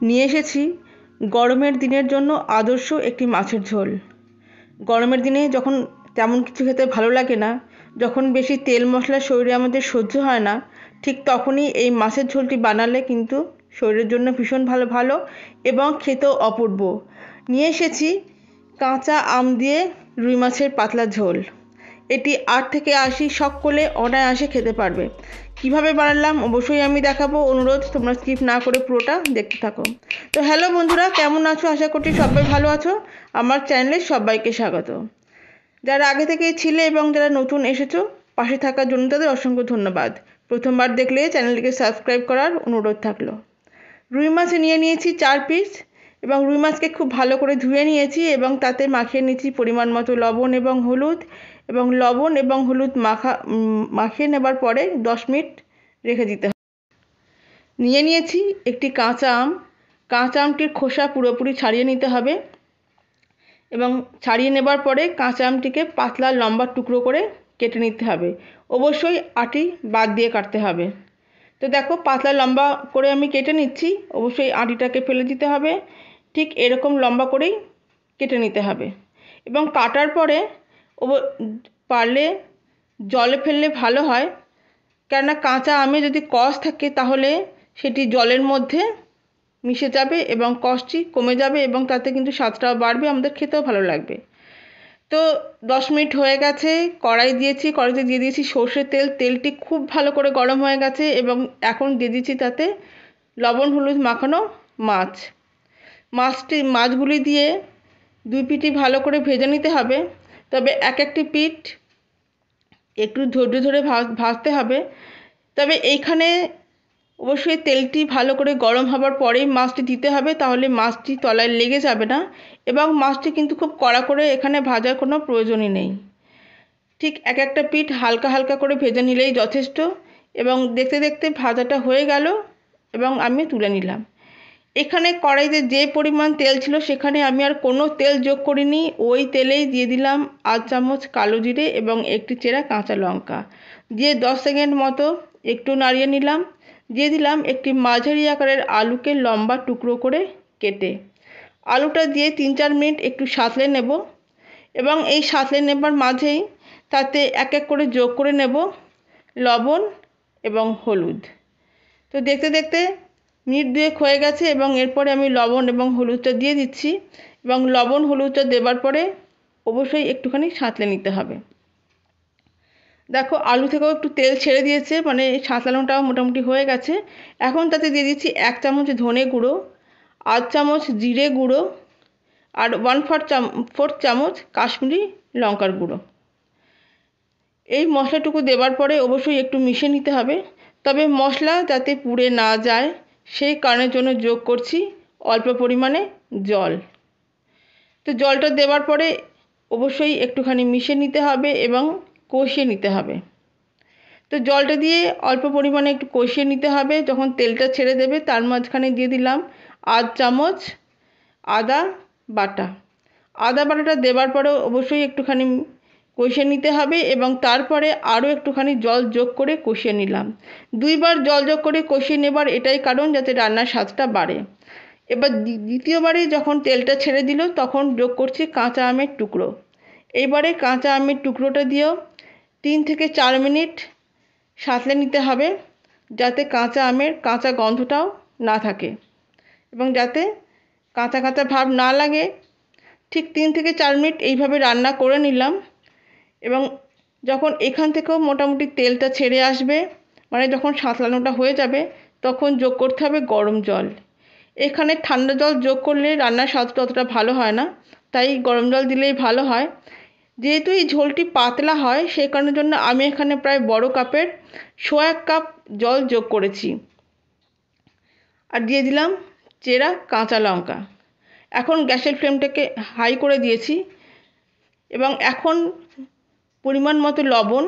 নিয়ে এসেছি গরমের দিনের জন্য আদর্শ একটি মাছের ঝোল। গরমের দিনে যখন তেমন কিছু খেতে ভালো লাগে না, যখন বেশি তেল মশলা শরীরে আমাদের সহ্য হয় না, ঠিক তখনই এই মাছের ঝোলটি বানালে কিন্তু শরীরের জন্য ভীষণ ভালো এবং খেতেও অপূর্ব। নিয়ে এসেছি কাঁচা আম দিয়ে রুই মাছের পাতলা ঝোল। এটি 8 থেকে 80 সকলে অনায়াসে খেতে পারবে। কিভাবে বানালাম অবশ্যই আমি দেখাবো, অনুরোধ তোমরা স্কিপ না করে পুরোটা দেখতে থাকো। তো হ্যালো বন্ধুরা, কেমন আছো? আশা করছি সবাই ভালো আছো। আমার চ্যানেলে সবাইকে স্বাগত। যারা আগে থেকেই ছিলে এবং যারা নতুন এসেছো, পাশে থাকার জন্য তাদের অসংখ্য ধন্যবাদ। প্রথমবার দেখলে চ্যানেলটিকে সাবস্ক্রাইব করার অনুরোধ থাকলো। রুই মাছ নিয়ে নিয়েছি 4 পিস এবং রুই মাছকে খুব ভালো করে ধুয়ে নিয়েছি এবং তাতে মাখিয়ে নিয়েছি পরিমাণ মতো লবণ এবং হলুদ, এবং লবণ এবং হলুদ মাখিয়ে নেবার পরে 10 মিনিট রেখে দিতে হবে। নিয়ে নিয়েছি একটি কাঁচা আম। কাঁচা আমটির খোসা পুরোপুরি ছাড়িয়ে নিতে হবে এবং ছাড়িয়ে নেবার পরে কাঁচা আমটিকে পাতলা লম্বা টুকরো করে কেটে নিতে হবে। অবশ্যই আটি বাদ দিয়ে কাটতে হবে। তো দেখো পাতলা লম্বা করে আমি কেটে নিচ্ছি, অবশ্যই আটিটাকে ফেলে দিতে হবে। ঠিক এরকম লম্বা করেই কেটে নিতে হবে এবং কাটার পরে পারলে জলে ফেললে ভালো হয়, কেননা কাঁচা আমে যদি কষ থাকে তাহলে সেটি জলের মধ্যে মিশে যাবে এবং কষটি কমে যাবে এবং তাতে কিন্তু স্বাদটাও বাড়বে, আমাদের খেতেও ভালো লাগবে। তো 10 মিনিট হয়ে গেছে, কড়াইতে দিয়ে দিয়েছি সর্ষের তেল। তেলটি খুব ভালো করে গরম হয়ে গেছে এবং এখন দিয়ে দিচ্ছি তাতে লবণ হলুদ মাখানো মাছগুলি দিয়ে দুই পিঠই ভালো করে ভেজে নিতে হবে। তবে একটি পিঠ একটু ধৈর্য ধরে ভাজতে হবে। তবে এইখানে অবশ্যই তেলটি ভালো করে গরম হবার পরেই মাছটি দিতে হবে, তাহলে মাছটি তলায় লেগে যাবে না এবং মাছটি কিন্তু খুব কড়া করে এখানে ভাজার কোনো প্রয়োজনই নেই। ঠিক একটা পিঠ হালকা হালকা করে ভেজে নিলেই যথেষ্ট এবং দেখতে দেখতে ভাজাটা হয়ে গেল এবং আমি তুলে নিলাম। এখানে কড়াইতে যে পরিমাণ তেল ছিল সেখানে আমি আর কোনো তেল যোগ করিনি। ওই তেলেই দিয়ে দিলাম 1 চামচ কালো জিরে এবং একটি চেরা কাঁচা লঙ্কা দিয়ে 10 সেকেন্ড মতো একটু নাড়িয়ে নিলাম। দিয়ে দিলাম একটি মাঝারি আকারের আলুকে লম্বা টুকরো করে কেটে। আলুটা দিয়ে 3-4 মিনিট একটু সাঁতলে নেব এবং এই সাঁতলে নেবার মাঝেই তাতে এক করে যোগ করে নেব লবণ এবং হলুদ। তো দেখতে দেখতে মিনিট 2 হয়ে গেছে এবং এরপরে আমি লবণ এবং হলুদটা দিয়ে দিচ্ছি এবং লবণ হলুদটা দেবার পরে অবশ্যই একটুখানি সাঁতলে নিতে হবে। দেখো আলু থেকেও একটু তেল ছেড়ে দিয়েছে, মানে সাঁতলানোটাও মোটামুটি হয়ে গেছে। এখন তাতে দিয়ে দিচ্ছি 1 চামচ ধনে গুঁড়ো, 1/2 চামচ জিরে গুঁড়ো আর 1/4 চামচ কাশ্মীরি লঙ্কার গুঁড়ো। এই মশলাটুকু দেবার পরে অবশ্যই একটু মিশিয়ে নিতে হবে। তবে মশলা যাতে পুড়ে না যায় সেই কারণের জন্য যোগ করছি অল্প পরিমাণে জল। তো জলটা দেওয়ার পরে অবশ্যই একটুখানি মিশিয়ে নিতে হবে এবং কষিয়ে নিতে হবে। তো জলটা দিয়ে অল্প পরিমাণে একটু কষিয়ে নিতে হবে। যখন তেলটা ছেড়ে দেবে তার মাঝখানে দিয়ে দিলাম 1/2 চামচ আদা বাটা। আদা বাটাটা দেবার পরে অবশ্যই একটুখানি কষিয়ে নিতে হবে এবং তারপরে আরও একটুখানি জল যোগ করে কষিয়ে নিলাম। 2 বার জল যোগ করে কষিয়ে নেবার এটাই কারণ যাতে রান্নার স্বাদটা বাড়ে। এবার দ্বিতীয়বারে যখন তেলটা ছেড়ে দিল তখন যোগ করছি কাঁচা আমের টুকরো। এইবারে কাঁচা আমের টুকরোটা দিয়েও 3 থেকে 4 মিনিট সাঁতলে নিতে হবে, যাতে কাঁচা আমের কাঁচা গন্ধটাও না থাকে এবং যাতে কাঁচা কাঁচা ভাব না লাগে। ঠিক 3 থেকে 4 মিনিট এইভাবে রান্না করে নিলাম এবং যখন এখান থেকেও মোটামুটি তেলটা ছেড়ে আসবে, মানে যখন সাঁতলানোটা হয়ে যাবে, তখন যোগ করতে হবে গরম জল। এখানে ঠান্ডা জল যোগ করলে রান্নার স্বাদটা অতটা ভালো হয় না, তাই গরম জল দিলেই ভালো হয়। যেহেতু এই ঝোলটি পাতলা হয় সেই কারণের জন্য আমি এখানে প্রায় বড় কাপের 1 কাপ জল যোগ করেছি আর দিয়ে দিলাম চেরা কাঁচা লঙ্কা। এখন গ্যাসের ফ্লেমটাকে হাই করে দিয়েছি এবং এখন পরিমাণ মতো লবণ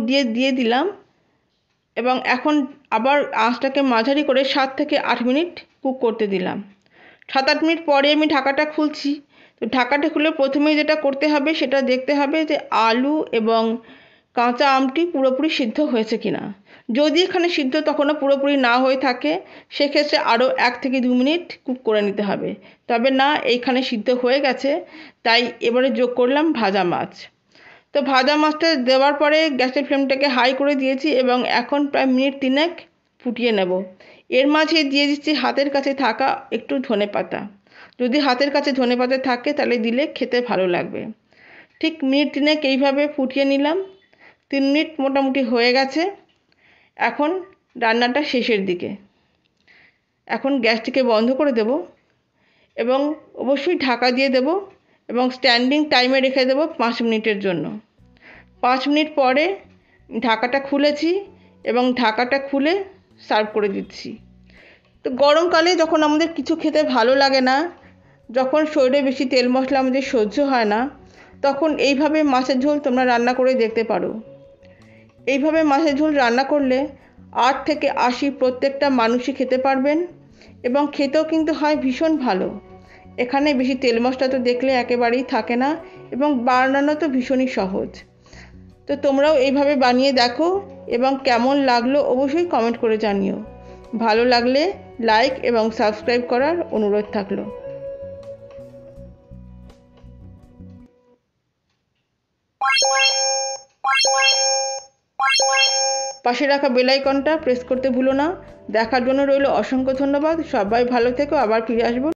দিয়ে দিলাম এবং এখন আবার আঁচটাকে মাঝারি করে 7 থেকে 8 মিনিট কুক করতে দিলাম। 7-8 মিনিট পরে আমি ঢাকাটা খুলছি। তো ঢাকাটা খুলে প্রথমেই যেটা করতে হবে সেটা দেখতে হবে যে আলু এবং কাঁচা আমটি পুরোপুরি সিদ্ধ হয়েছে কিনা। যদি এখানে সিদ্ধ তখনও পুরোপুরি না হয়ে থাকে সেক্ষেত্রে আরও 1 থেকে 2 মিনিট কুক করে নিতে হবে। তবে না, এইখানে সিদ্ধ হয়ে গেছে, তাই এবারে যোগ করলাম ভাজা মাছ। তো ভাজা মাছটা দেওয়ার পরে গ্যাসের ফ্লেমটাকে হাই করে দিয়েছি এবং এখন প্রায় মিনিট 3 ফুটিয়ে নেব। এর মাঝে দিয়ে দিচ্ছি হাতের কাছে থাকা একটু ধনেপাতা। যদি হাতের কাছে ধনেপাতা থাকে তাহলে দিলে খেতে ভালো লাগবে। ঠিক মিনিট 3 এইভাবে ফুটিয়ে নিলাম। 3 মিনিট মোটামুটি হয়ে গেছে। এখন রান্নাটা শেষের দিকে। এখন গ্যাসটিকে বন্ধ করে দেব এবং অবশ্যই ঢাকা দিয়ে দেব এবং স্ট্যান্ডিং টাইমে রেখে দেব 5 মিনিটের জন্য। 5 মিনিট পরে ঢাকাটা খুলেছি এবং ঢাকাটা খুলে সার্ভ করে দিচ্ছি। তো গরমকালে যখন আমাদের কিছু খেতে ভালো লাগে না, যখন শরীরে বেশি তেল মশলা আমাদের সহ্য হয় না, তখন এইভাবে মাছের ঝোল তোমরা রান্না করে দেখতে পারো। এইভাবে মাছের ঝোল রান্না করলে 8 থেকে 80 প্রত্যেকটা মানুষই খেতে পারবেন এবং খেতেও কিন্তু হয় ভীষণ ভালো। এখানে বেশি তেল মশলা তো দেখলে একেবারেই থাকে না এবং বানানো তো ভীষণই সহজ। তো তোমরাও এইভাবে বানিয়ে দেখো এবং কেমন লাগলো অবশ্যই কমেন্ট করে জানিও। ভালো লাগলে লাইক এবং সাবস্ক্রাইব করার অনুরোধ থাকলো। পাশে রাখা বেল আইকনটা প্রেস করতে ভুলো না। দেখার জন্য রইল অসংখ্য ধন্যবাদ। সবাই ভালো থেকো, আবার ফিরে আসবো।